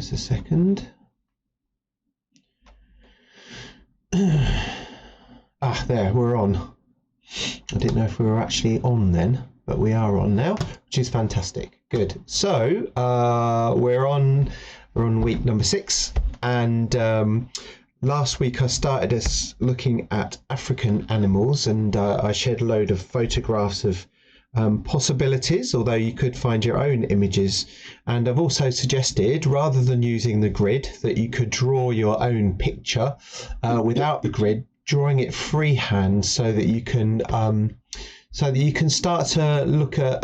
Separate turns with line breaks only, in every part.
Just a second. There, we're on. I didn't know if we were actually on then, but we are on now, which is fantastic. Good. So we're on week number 6, and last week I started us looking at African animals, and I shared a load of photographs of possibilities, although you could find your own images. And I've also suggested, rather than using the grid, that you could draw your own picture without the grid, drawing it freehand, so that you can start to look at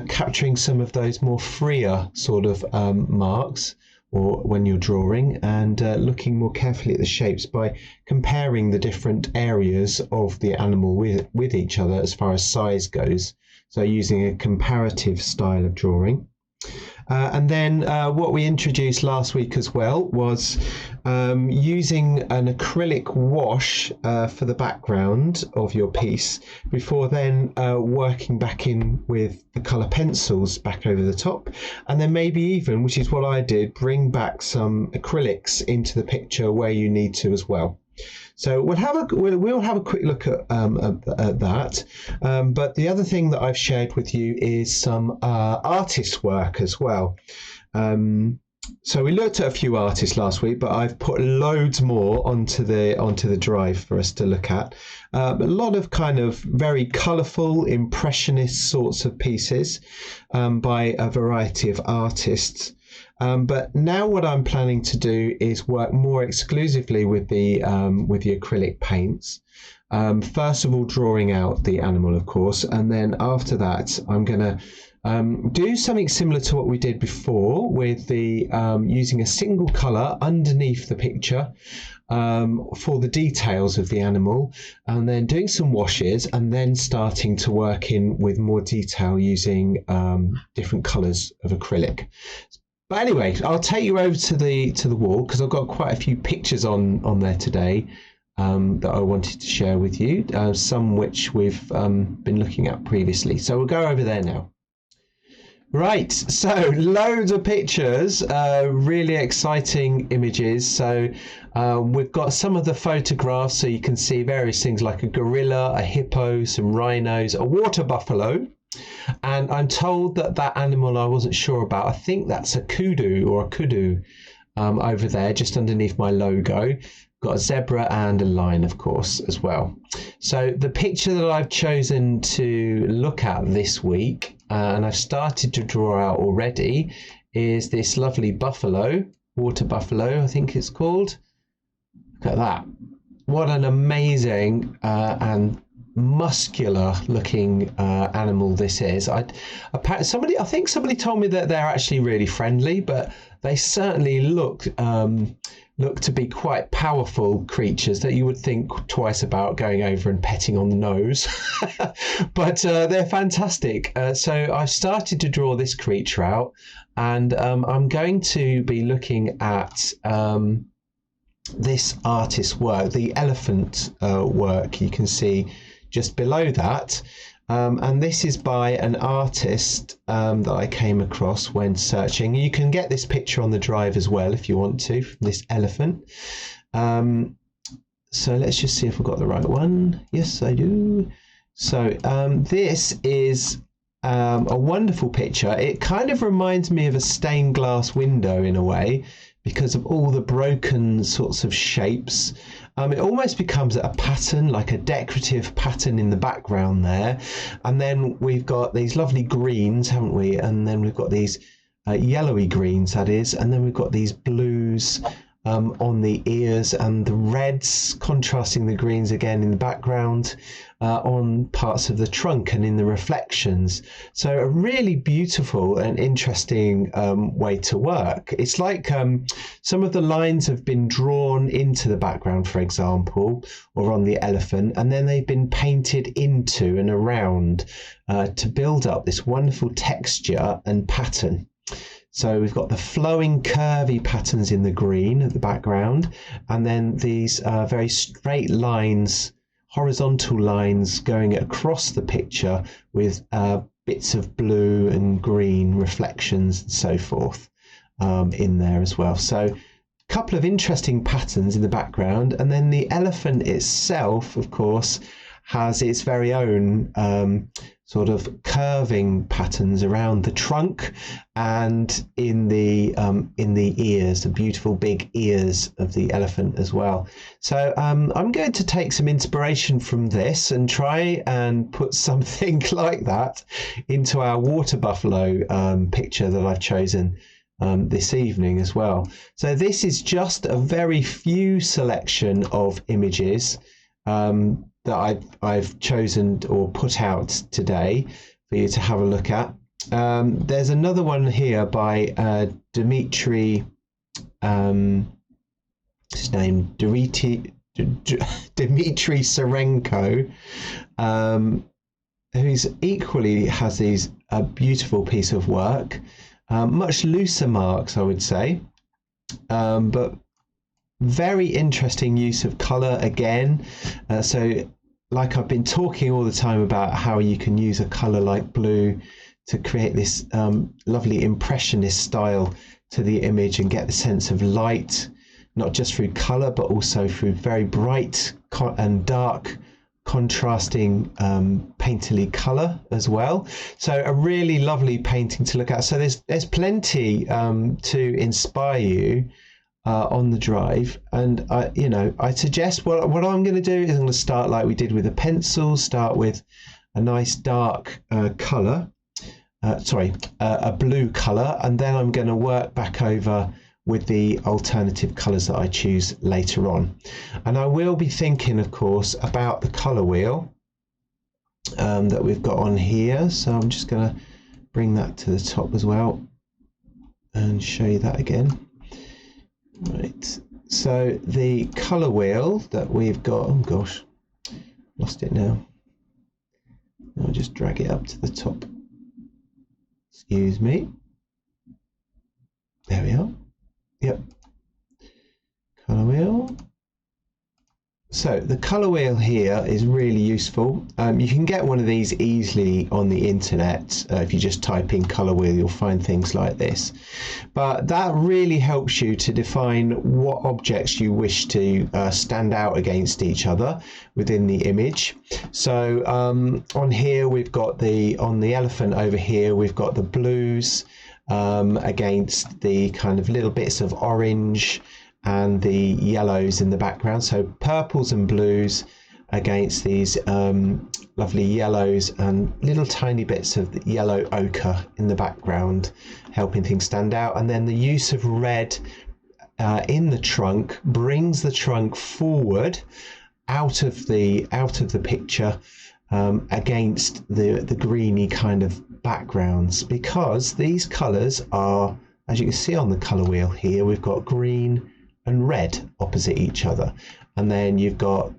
capturing some of those more freer sort of marks, or when you're drawing, and looking more carefully at the shapes by comparing the different areas of the animal with each other as far as size goes. So using a comparative style of drawing. And then what we introduced last week as well was using an acrylic wash for the background of your piece, before then working back in with the colour pencils back over the top, and then maybe even, which is what I did, bring back some acrylics into the picture where you need to as well. So we'll have a quick look at that. But the other thing that I've shared with you is some artist work as well. So we looked at a few artists last week, but I've put loads more onto the drive for us to look at. A lot of kind of very colourful impressionist sorts of pieces by a variety of artists. But now what I'm planning to do is work more exclusively with the acrylic paints. First of all, drawing out the animal, of course, and then after that, I'm going to do something similar to what we did before with the using a single colour underneath the picture for the details of the animal, and then doing some washes, and then starting to work in with more detail using different colours of acrylic. But anyway, I'll take you over to the wall, because I've got quite a few pictures on there today that I wanted to share with you, some which we've been looking at previously. So we'll go over there now. Right, so loads of pictures, really exciting images. So we've got some of the photographs, so you can see various things like a gorilla, a hippo, some rhinos, a water buffalo. And I'm told that animal I wasn't sure about, I think that's a kudu or a kudu over there just underneath my logo. Got a zebra and a lion, of course, as well. So the picture that I've chosen to look at this week, and I've started to draw out already, is this lovely buffalo, water buffalo, I think it's called. Look at that. What an amazing and muscular looking animal this is. I think somebody told me that they're actually really friendly, but they certainly look to be quite powerful creatures that you would think twice about going over and petting on the nose. But they're fantastic. So I've started to draw this creature out, and I'm going to be looking at this artist's work, the elephant work you can see just below that. And this is by an artist that I came across when searching. You can get this picture on the drive as well if you want to, from this elephant. So let's just see if I've got the right one. Yes, I do. So this is a wonderful picture. It kind of reminds me of a stained glass window in a way, because of all the broken sorts of shapes. It almost becomes a pattern, like a decorative pattern in the background there. And then we've got these lovely greens, haven't we? And then we've got these yellowy greens, that is. And then we've got these blues on the ears, and the reds contrasting the greens again in the background on parts of the trunk and in the reflections. So a really beautiful and interesting way to work. It's like some of the lines have been drawn into the background, for example, or on the elephant, and then they've been painted into and around to build up this wonderful texture and pattern. So we've got the flowing curvy patterns in the green at the background, and then these very straight lines, horizontal lines going across the picture with bits of blue and green reflections and so forth. in there as well. So a couple of interesting patterns in the background, and then the elephant itself, of course, has its very own sort of curving patterns around the trunk and in the ears, the beautiful big ears of the elephant as well. So I'm going to take some inspiration from this and try and put something like that into our water buffalo picture that I've chosen this evening as well. So this is just a very few selection of images that I've chosen or put out today for you to have a look at. There's another one here by Dmitry, his name, Dmitry Serenko, who's equally has these a beautiful piece of work, much looser marks, I would say, but very interesting use of colour again. So like I've been talking all the time about how you can use a colour like blue to create this lovely impressionist style to the image and get the sense of light, not just through colour but also through very bright and dark contrasting painterly colour as well. So a really lovely painting to look at. So there's plenty to inspire you on the drive, and I suggest what I'm going to do is I'm going to start like we did with the pencils, start with a nice dark colour, a blue colour, and then I'm going to work back over with the alternative colours that I choose later on. And I will be thinking, of course, about the colour wheel that we've got on here, so I'm just going to bring that to the top as well and show you that again. Right, so the colour wheel that we've got, oh gosh, lost it now. I'll just drag it up to the top. Excuse me. There we are. Yep. Colour wheel. So the colour wheel here is really useful. You can get one of these easily on the internet. If you just type in colour wheel, you'll find things like this. But that really helps you to define what objects you wish to stand out against each other within the image. So on here we've got on the elephant over here, we've got the blues against the kind of little bits of orange and the yellows in the background. So purples and blues against these lovely yellows and little tiny bits of the yellow ochre in the background, helping things stand out. And then the use of red in the trunk brings the trunk forward out of the picture against the greeny kind of backgrounds, because these colours are, as you can see on the colour wheel here, we've got green and red opposite each other, and then you've got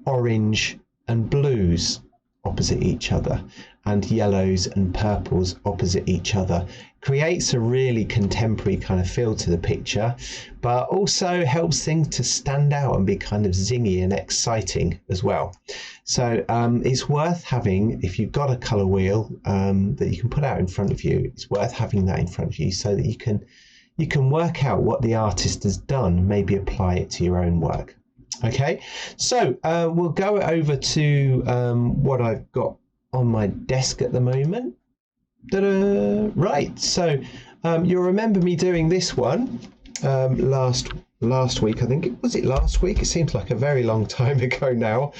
orange and blues opposite each other, and yellows and purples opposite each other. Creates a really contemporary kind of feel to the picture, but also helps things to stand out and be kind of zingy and exciting as well. So it's worth having, if you've got a colour wheel that you can put out in front of you, it's worth having that in front of you so that you can work out what the artist has done, maybe apply it to your own work. Okay, so we'll go over to what I've got on my desk at the moment. Ta-da! Right, so you'll remember me doing this one last week, I think. Was it last week? It seems like a very long time ago now.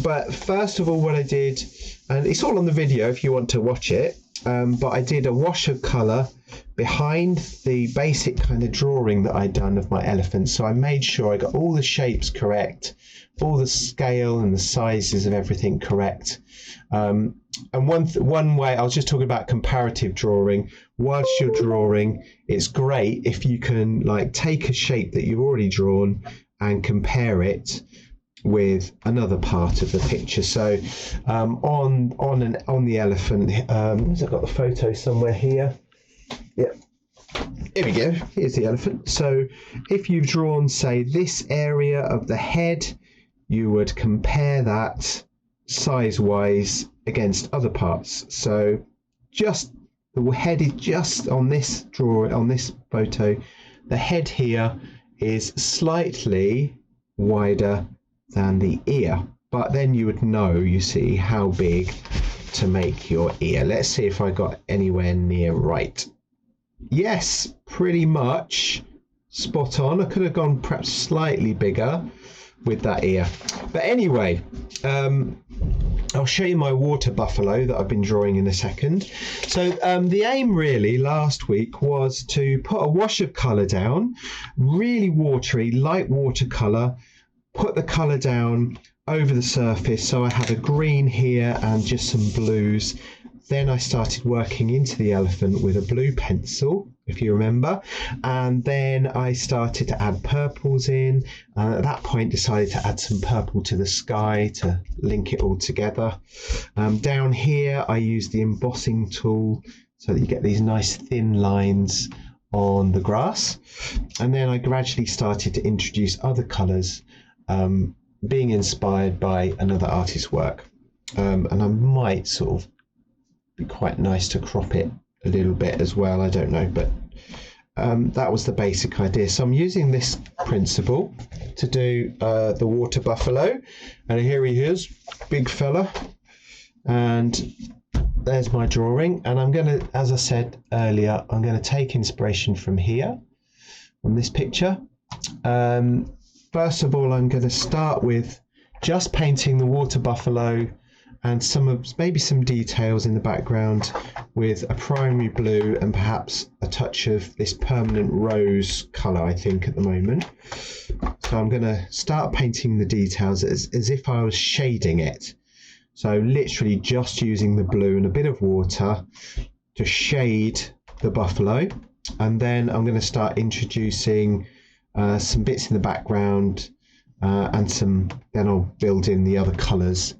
But first of all, what I did, and it's all on the video if you want to watch it, but I did a wash of colour behind the basic kind of drawing that I'd done of my elephant. So I made sure I got all the shapes correct, all the scale and the sizes of everything correct. And one way, I was just talking about comparative drawing. Whilst you're drawing, it's great if you can like take a shape that you've already drawn and compare it with another part of the picture. So on the elephant, I've got the photo somewhere here. Yeah, here we go. Here's the elephant. So if you've drawn, say, this area of the head, you would compare that size-wise against other parts. So just the head is just on this on this photo. The head here is slightly wider than the ear, but then you would know, you see, how big to make your ear. Let's see if I got anywhere near right. Yes, pretty much spot on. I could have gone perhaps slightly bigger with that ear, but anyway, I'll show you my water buffalo that I've been drawing in a second. So the aim really last week was to put a wash of colour down, really watery, light watercolour, put the colour down over the surface. So I had a green here and just some blues. Then I started working into the elephant with a blue pencil, if you remember, and then I started to add purples in, and at that point decided to add some purple to the sky to link it all together. Down here I used the embossing tool so that you get these nice thin lines on the grass, and then I gradually started to introduce other colours, being inspired by another artist's work, and I might sort of be quite nice to crop it a little bit as well, I don't know, but that was the basic idea. So I'm using this principle to do the water buffalo, and here he is, big fella, and there's my drawing. And I'm going to, as I said earlier, I'm going to take inspiration from here, from this picture. First of all, I'm going to start with just painting the water buffalo and maybe some details in the background with a primary blue and perhaps a touch of this permanent rose colour, I think, at the moment. So I'm going to start painting the details as if I was shading it. So literally just using the blue and a bit of water to shade the buffalo. And then I'm going to start introducing some bits in the background and then I'll build in the other colours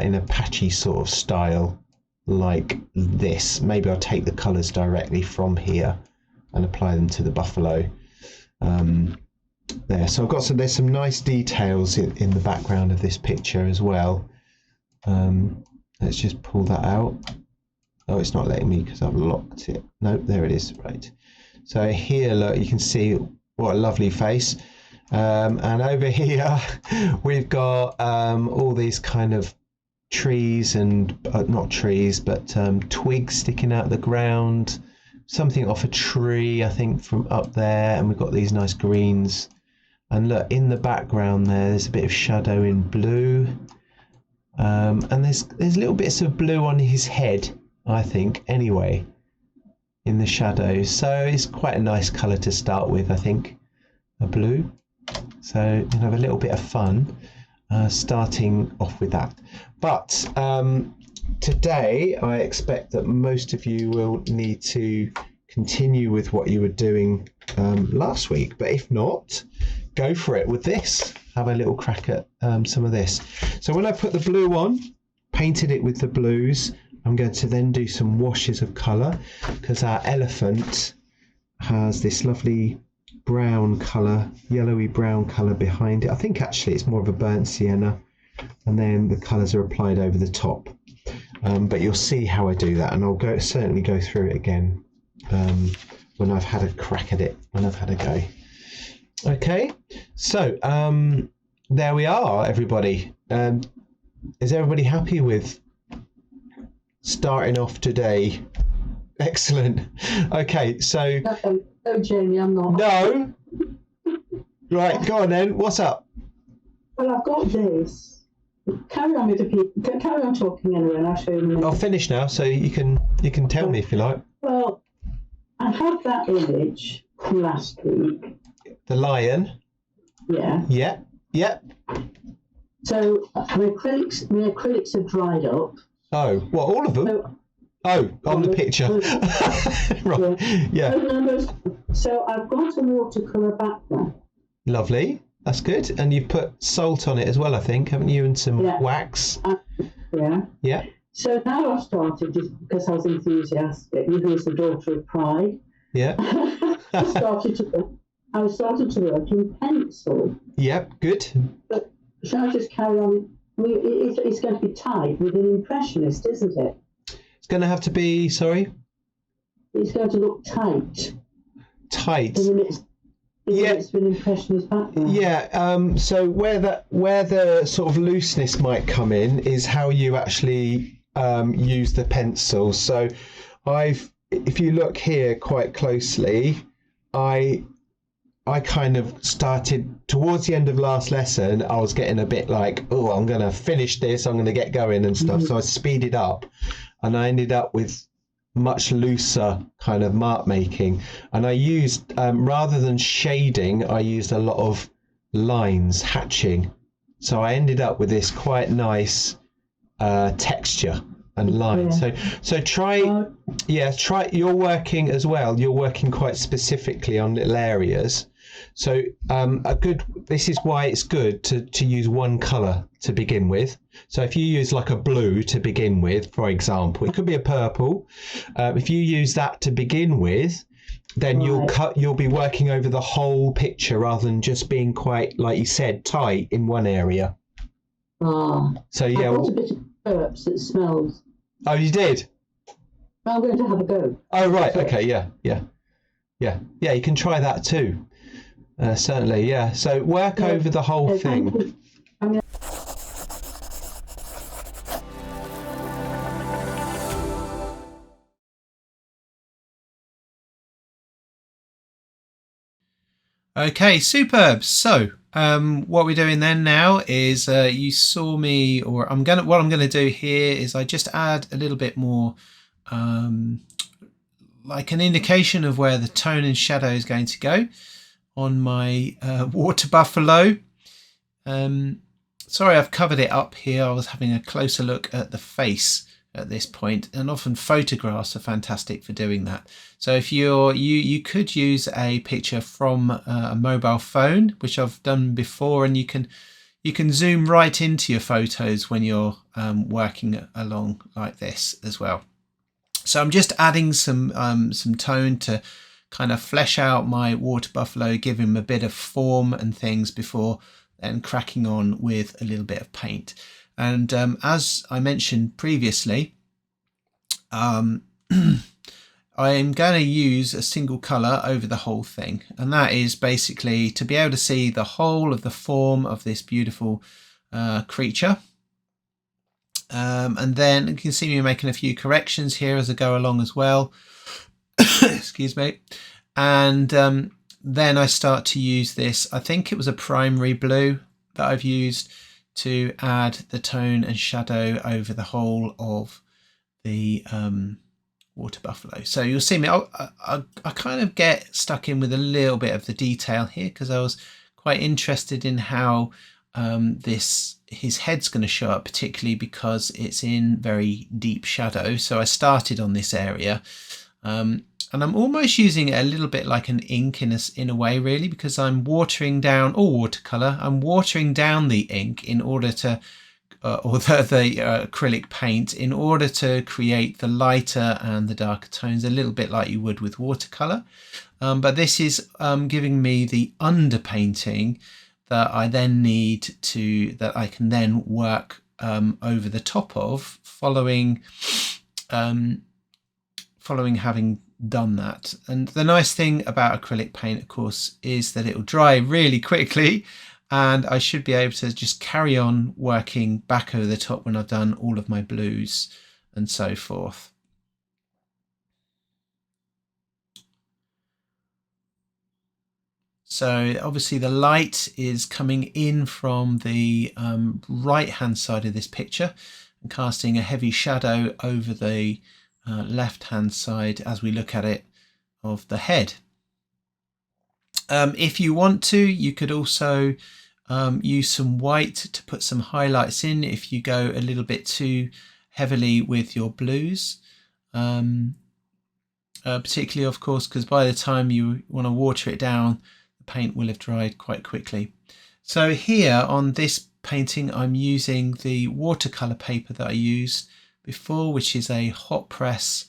in a patchy sort of style like this. Maybe I'll take the colours directly from here and apply them to the buffalo there. So I've got there's some nice details in the background of this picture as well. Let's just pull that out. Oh, it's not letting me because I've locked it. No, there it is. Right. So here, look, you can see what a lovely face. And over here we've got all these kind of trees and not trees but twigs sticking out the ground, something off a tree I think from up there, and we've got these nice greens, and look in the background there's a bit of shadow in blue, and there's little bits of blue on his head I think anyway in the shadows, so it's quite a nice colour to start with, I think, a blue. So you can have a little bit of fun starting off with that. But today I expect that most of you will need to continue with what you were doing last week, but if not, go for it with this. Have a little crack at some of this. So when I put the blue on, painted it with the blues, I'm going to then do some washes of colour because our elephant has this lovely brown colour, yellowy brown colour behind it. I think actually it's more of a burnt sienna, and then the colours are applied over the top. But you'll see how I do that, and I'll certainly go through it again when I've had a crack at it, when I've had a go. Okay, so there we are, everybody. Is everybody happy with starting off today? Excellent. Okay, so
no, Jamie, I'm not.
No. Right, go on then. What's up?
Well, I've got this. Carry on with the people. Carry on talking anyway, and I'll show you in a minute.
I'll finish now, so you can tell me if you like.
Well, I had that image from last week.
The lion.
Yeah.
Yeah. Yeah.
So the acrylics have dried up.
Oh, what? All of them? On the picture. Right. Yeah.
So I've got a watercolour background.
Lovely. That's good. And you've put salt on it as well, I think, haven't you? And some wax.
Yeah.
Yeah.
So now I've started, just because I was enthusiastic, who is the daughter of pride.
Yeah.
I started to work in pencil.
Yep. Good.
But shall I just carry on? It's going to be tied with an impressionist, isn't it?
It's going to have to be. Sorry.
it's going to look tight.
Tight.
Yeah, it's an impressionist background.
Yeah. So where the sort of looseness might come in is how you actually use the pencils. So if you look here quite closely, I kind of started towards the end of last lesson. I was getting a bit like, oh, I'm going to finish this. I'm going to get going and stuff. So I speeded up, and I ended up with much looser kind of mark making, and I used rather than shading, I used a lot of lines, hatching, so I ended up with this quite nice texture and line. So try you're working as well, you're working quite specifically on little areas. So this is why it's good to use one color to begin with. So if you use like a blue to begin with, for example, it could be a purple. If you use that to begin with, then you'll be working over the whole picture rather than just being quite, like you said, tight in one area. So yeah.
I got a bit of burps that smells.
Oh, you did?
I'm going to have a go.
Oh, right. Okay. Yeah. You can try that too. Certainly. Yeah. So work over the whole thing.
Okay, superb. So what we're doing then now is you saw me, or what I'm gonna do here is I just add a little bit more like an indication of where the tone and shadow is going to go on my water buffalo. Sorry, I've covered it up here. I was having a closer look at the face at this point, and often photographs are fantastic for doing that. So if you could use a picture from a mobile phone, which I've done before, and you can zoom right into your photos when you're working along like this as well. So I'm just adding some tone to kind of flesh out my water buffalo, give him a bit of form and things before then cracking on with a little bit of paint. And as I mentioned previously, I am going to use a single colour over the whole thing, and that is basically to be able to see the whole of the form of this beautiful creature. And then you can see me making a few corrections here as I go along as well. Excuse me. And then I start to use this, I think it was a primary blue that I've used to add the tone and shadow over the whole of the water buffalo. So you'll see me, I kind of get stuck in with a little bit of the detail here because I was quite interested in how his head's going to show up, particularly because it's in very deep shadow. So I started on this area. And I'm almost using it a little bit like an ink in a way, really, because I'm watering down, or watercolour, I'm watering down the ink in order to, or the acrylic paint, in order to create the lighter and the darker tones, a little bit like you would with watercolour. But this is giving me the underpainting that I then need to, that I can then work over the top of, following having done that. And the nice thing about acrylic paint, of course, is that it will dry really quickly, and I should be able to just carry on working back over the top when I've done all of my blues and so forth. So obviously the light is coming in from the right hand side of this picture and casting a heavy shadow over the left hand side as we look at it of the head. If you want to, you could also use some white to put some highlights in if you go a little bit too heavily with your blues, particularly of course because by the time you want to water it down, the paint will have dried quite quickly. So here on this painting I'm using the watercolour paper that I used before, which is a hot press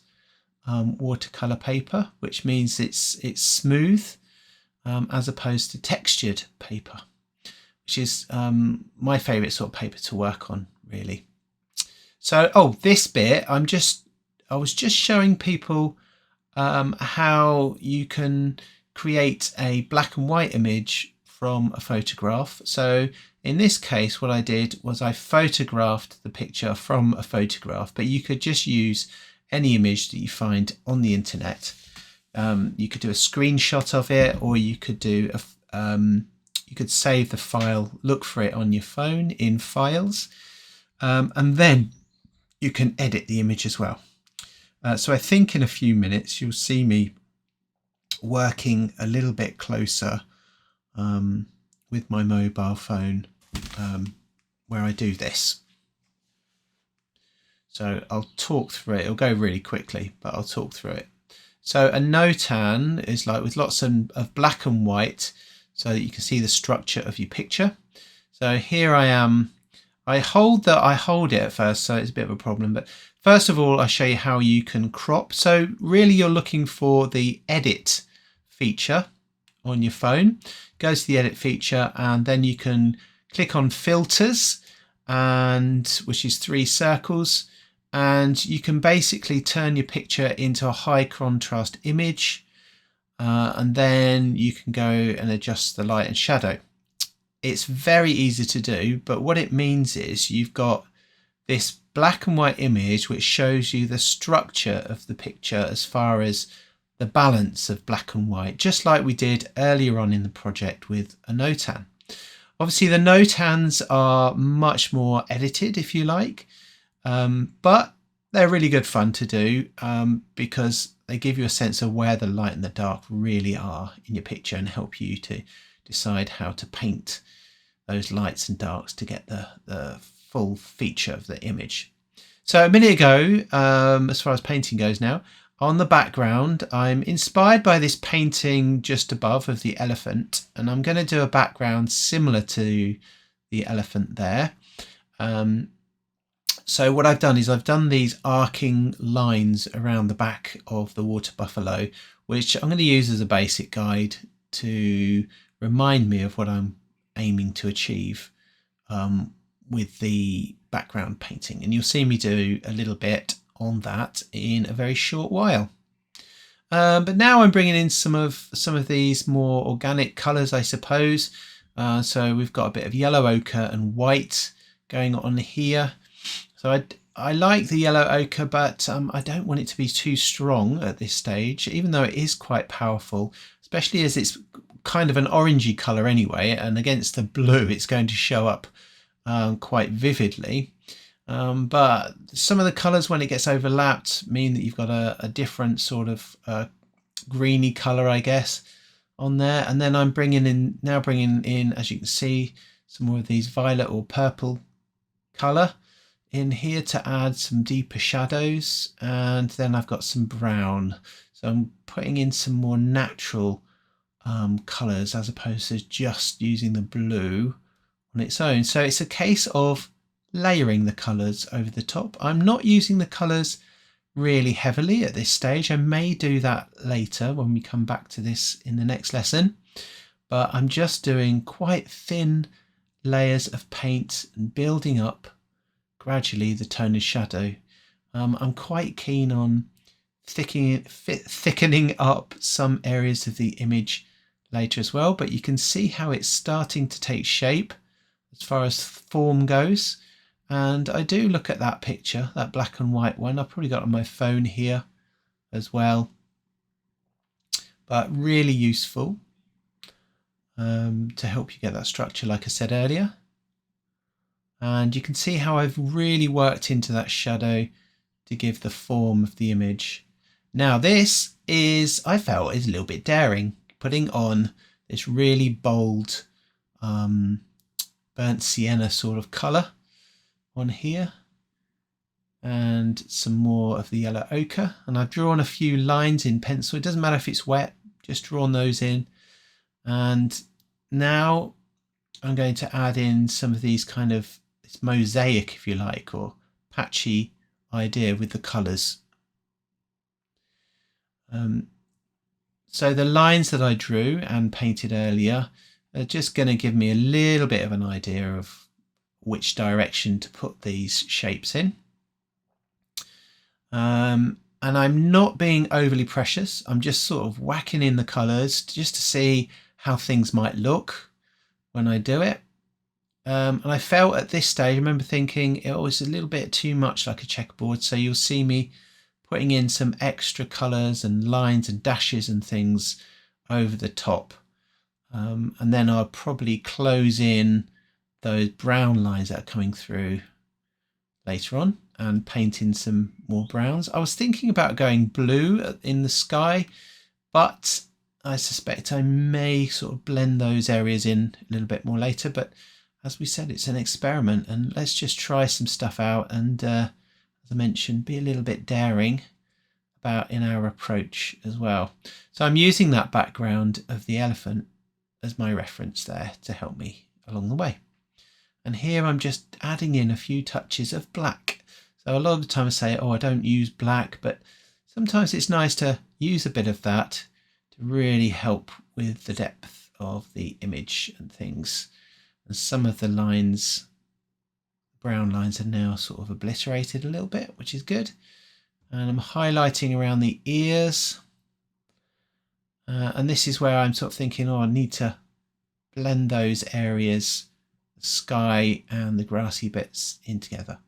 watercolour paper, which means it's smooth as opposed to textured paper, which is my favourite sort of paper to work on, really. So this bit I was just showing people how you can create a black and white image from a photograph. So in this case, what I did was I photographed the picture from a photograph, but you could just use any image that you find on the internet. You could do a screenshot of it, or you could do you could save the file, look for it on your phone in files, and then you can edit the image as well. So I think in a few minutes you'll see me working a little bit closer with my mobile phone where I do this. So I'll talk through it. It'll go really quickly, but I'll talk through it. So a notan is like with lots of black and white, so that you can see the structure of your picture. So here I am. I hold it at first, so it's a bit of a problem, but first of all, I'll show you how you can crop. So really you're looking for the edit feature on your phone. Go to the edit feature, and then you can click on filters, and which is 3 circles, and you can basically turn your picture into a high contrast image, and then you can go and adjust the light and shadow. It's very easy to do, but what it means is you've got this black and white image which shows you the structure of the picture as far as the balance of black and white, just like we did earlier on in the project with a notan. Obviously the notans are much more edited, if you like, but they're really good fun to do because they give you a sense of where the light and the dark really are in your picture and help you to decide how to paint those lights and darks to get the full feature of the image. So a minute ago, as far as painting goes now, on the background, I'm inspired by this painting just above of the elephant, and I'm going to do a background similar to the elephant there. So what I've done is I've done these arcing lines around the back of the water buffalo, which I'm going to use as a basic guide to remind me of what I'm aiming to achieve with the background painting. And you'll see me do a little bit on that in a very short while. But now I'm bringing in some of these more organic colours, I suppose. So we've got a bit of yellow ochre and white going on here. So I like the yellow ochre, but I don't want it to be too strong at this stage, even though it is quite powerful, especially as it's kind of an orangey colour anyway, and against the blue it's going to show up quite vividly. But some of the colours, when it gets overlapped, mean that you've got a different sort of greeny colour, I guess, on there. And then I'm bringing in, as you can see, some more of these violet or purple colour in here to add some deeper shadows. And then I've got some brown. So I'm putting in some more natural colours as opposed to just using the blue on its own. So it's a case of layering the colours over the top. I'm not using the colours really heavily at this stage. I may do that later when we come back to this in the next lesson, but I'm just doing quite thin layers of paint and building up gradually the tone and shadow. I'm quite keen on thickening up some areas of the image later as well, but you can see how it's starting to take shape as far as form goes. And I do look at that picture, that black and white one. I've probably got it on my phone here as well, but really useful to help you get that structure, like I said earlier. And you can see how I've really worked into that shadow to give the form of the image. Now this is, I felt, is a little bit daring, putting on this really bold burnt sienna sort of colour on here, and some more of the yellow ochre. And I've drawn a few lines in pencil. It doesn't matter if it's wet, just drawn those in. And now I'm going to add in some of these kind of this mosaic, if you like, or patchy idea with the colours. So the lines that I drew and painted earlier are just going to give me a little bit of an idea of which direction to put these shapes in. And I'm not being overly precious. I'm just sort of whacking in the colours just to see how things might look when I do it. And I felt at this stage, I remember thinking it was a little bit too much like a checkerboard. So you'll see me putting in some extra colours and lines and dashes and things over the top. And then I'll probably close in those brown lines that are coming through later on and paint in some more browns. I was thinking about going blue in the sky, but I suspect I may sort of blend those areas in a little bit more later. But as we said, it's an experiment, and let's just try some stuff out and as I mentioned, be a little bit daring about in our approach as well. So I'm using that background of the elephant as my reference there to help me along the way. And here I'm just adding in a few touches of black. So a lot of the time I say, oh, I don't use black, but sometimes it's nice to use a bit of that to really help with the depth of the image and things. And some of the lines, brown lines, are now sort of obliterated a little bit, which is good. And I'm highlighting around the ears. And this is where I'm sort of thinking, oh, I need to blend those areas, the sky and the grassy bits in together.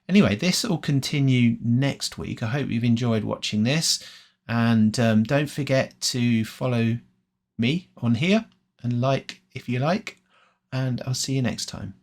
Anyway, this will continue next week. I hope you've enjoyed watching this. And don't forget to follow me on here and like if you like. And I'll see you next time.